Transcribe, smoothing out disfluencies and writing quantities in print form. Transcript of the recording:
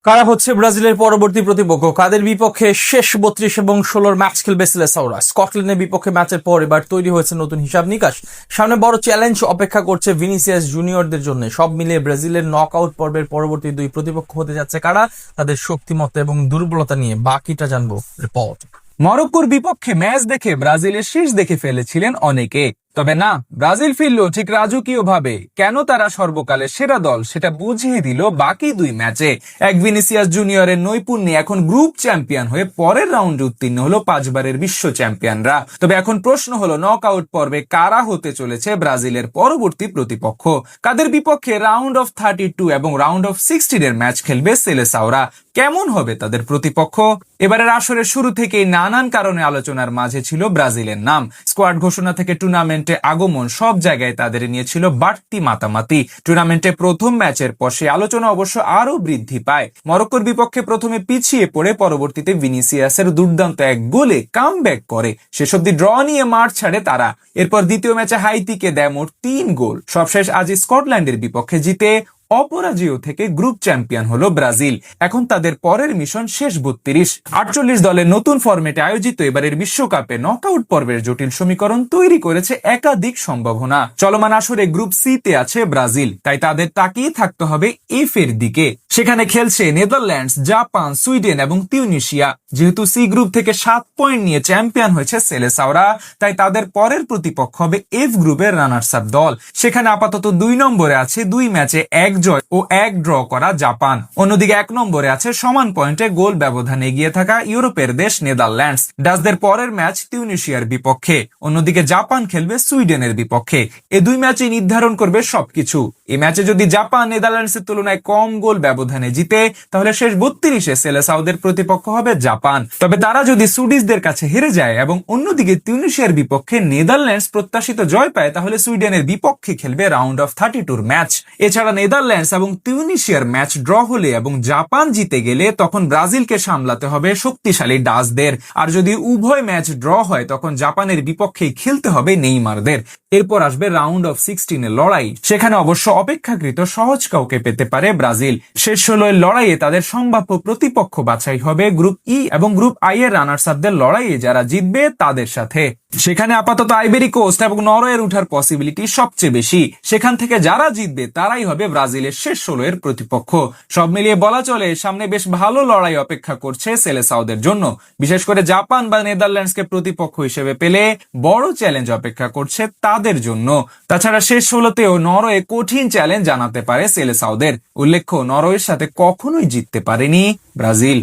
কারা হচ্ছে ব্রাজিলের পরবর্তী প্রতিপক্ষ? কাদের বিপক্ষে শেষ 32 এবং 16 ম্যাচ খেলবে সিলেসাওরা? স্কটল্যান্ডের বিপক্ষে ম্যাচের পর এবার তৈরি হয়েছে নতুন হিসাব নিকাশ। সামনে বড় চ্যালেঞ্জ অপেক্ষা করছে ভিনিসিয়াস জুনিয়রদের জন্য। সব মিলিয়ে ব্রাজিলের নকআউট পর্বের পরবর্তী দুই প্রতিপক্ষ হতে যাচ্ছে কারা, তাদের শক্তিমত্তা এবং দুর্বলতা নিয়ে বাকিটা জানবো রিপোর্ট। মরক্কোর বিপক্ষে ম্যাচ দেখে ব্রাজিলের শেষ দেখে ফেলেছিলেন অনেকে, তবে না, ব্রাজিল ফিরল ঠিক রাজকীয় ভাবে। কেন তারা সর্বকালের সেরা দল সেটা বুঝিয়ে দিল বাকি দুই ম্যাচে। এক ভিনিসিয়াস জুনিয়রের নৈপুণ্যে এখন গ্রুপ চ্যাম্পিয়ন হয়ে পরের রাউন্ডে উত্তীর্ণ হলো 5 বারের বিশ্ব চ্যাম্পিয়নরা। তবে এখন প্রশ্ন হলো, নকআউট পর্বে কারা হতে চলেছে ব্রাজিলের পরবর্তী প্রতিপক্ষ? কাদের বিপক্ষে রাউন্ড অফ 32 এবং রাউন্ড অফ 16 এর ম্যাচ খেলবে সিলেসাওরা? কেমন হবে তাদের প্রতিপক্ষ? এবারের আসরের শুরু থেকেই নানান কারণে আলোচনার মাঝে ছিল ব্রাজিলের নাম। স্কোয়াড ঘোষণা থেকে টুর্নামেন্টে আগমন, সব জায়গায় তাদের নিয়ে ছিল বাড়তি মাতামাতি। টুর্নামেন্টে প্রথম ম্যাচের পর সেই আলোচনা অবশ্য আরো বৃদ্ধি পায়। মরক্কোর বিপক্ষে প্রথমে পিছিয়ে পড়ে পরবর্তীতে ভিনিসিয়াসের দুর্দান্ত এক গোলে কামব্যাক করে শেষ অব্দি ড্র নিয়ে মাঠ ছাড়ে তারা। এরপর দ্বিতীয় ম্যাচে হাইতিকে দেয় মোট 3 গোল। সবশেষ আজ স্কটল্যান্ডের বিপক্ষে জিতে অপরাজেয় থেকে গ্রুপ চ্যাম্পিয়ন হলো ব্রাজিল। এখন তাদের পরের মিশন শেষ 48 দলের নতুন ফরম্যাটে আয়োজিত এবারের বিশ্বকাপে নকআউট পর্বের জটিল সমীকরণ তৈরি করেছে একাধিক সম্ভাবনা। চলমান আসরে গ্রুপ সি তে আছে ব্রাজিল, তাই তাদের তাকিয়ে থাকতে হবে এফ এর দিকে। সেখানে খেলছে নেদারল্যান্ডস, জাপান, সুইডেন এবং তিউনিসিয়া। যেহেতু সি গ্রুপ থেকে 7 পয়েন্ট নিয়ে চ্যাম্পিয়ন হয়েছে সিলেসাওরা, তাই তাদের পরের প্রতিপক্ষ হবে এফ গ্রুপের রানার্স আপ দল। সেখানে আপাতত 2 নম্বরে আছে 2 ম্যাচে 1 জয় ও 1 ড্র করা জাপান। অন্যদিকে 1 নম্বরে আছে সমান পয়েন্টে গোল ব্যবধানে এগিয়ে থাকা ইউরোপের দেশ নেদারল্যান্ডস। ডাচদের পরের ম্যাচ তিউনিসিয়ার বিপক্ষে, অন্যদিকে জাপান খেলবে সুইডেনের বিপক্ষে। এই 2 ম্যাচই নির্ধারণ করবে সবকিছু। এই ম্যাচে যদি জাপান নেদারল্যান্ডসের তুলনায় কম গোল ব্যবধানে জিতে, তাহলে শেষ 32-এ সিলেসাওদের প্রতিপক্ষ হবে জাপান। তবে তারা যদি সুইডিশদের কাছে হেরে যায় এবং অন্যদিকে তিউনিসিয়ার বিপক্ষে নেদারল্যান্ডস প্রত্যাশিত জয় পায়, তাহলে সুইডেনের বিপক্ষে খেলবে রাউন্ড অফ 32 ম্যাচ। এছাড়া নেদারল্যান্ডস এবং তিউনিসিয়ার ম্যাচ ড্র হলে এবং জাপান জিতে গেলে তখন ব্রাজিলকে সামলাতে হবে শক্তিশালী ডাচদের। আর যদি উভয় ম্যাচ ড্র হয়, তখন জাপানের বিপক্ষেই খেলতে হবে নেইমারদের। এরপর আসবে রাউন্ড অফ 16 এর লড়াই। সেখানে অবশ্য অপেক্ষাকৃত সহজ কাউকে পেতে পারে ব্রাজিল। শেষ 16 এর লড়াইয়ে তাদের সম্ভাব্য প্রতিপক্ষ বাছাই হবে গ্রুপ ই এবং গ্রুপ আই এর রানার্স আপদের লড়াইয়ে যারা জিতবে তাদের সাথে। সেখানে আপাতত আইবেরি কোস্ট এবং নরওয়ের উঠার পসিবিলিটি সবচেয়ে বেশি। সেখান থেকে যারা জিতবে তারাই হবে ব্রাজিলের শেষ 16 এর প্রতিপক্ষ। সব মিলিয়ে বলা চলে, সামনে বেশ ভালো লড়াই অপেক্ষা করছে সিলেসাওদের জন্য। বিশেষ করে জাপান বা নেদারল্যান্ডসকে প্রতিপক্ষ হিসেবে পেলে বড় চ্যালেঞ্জ অপেক্ষা করছে তাদের জন্য। তাছাড়া শেষ 16তেও নরওয়ে কঠিন চ্যালেঞ্জ জানাতে পারে সিলেসাওদের। উল্লেখ্য, নরওয়ের সাথে কখনোই জিততে পারেনি ব্রাজিল।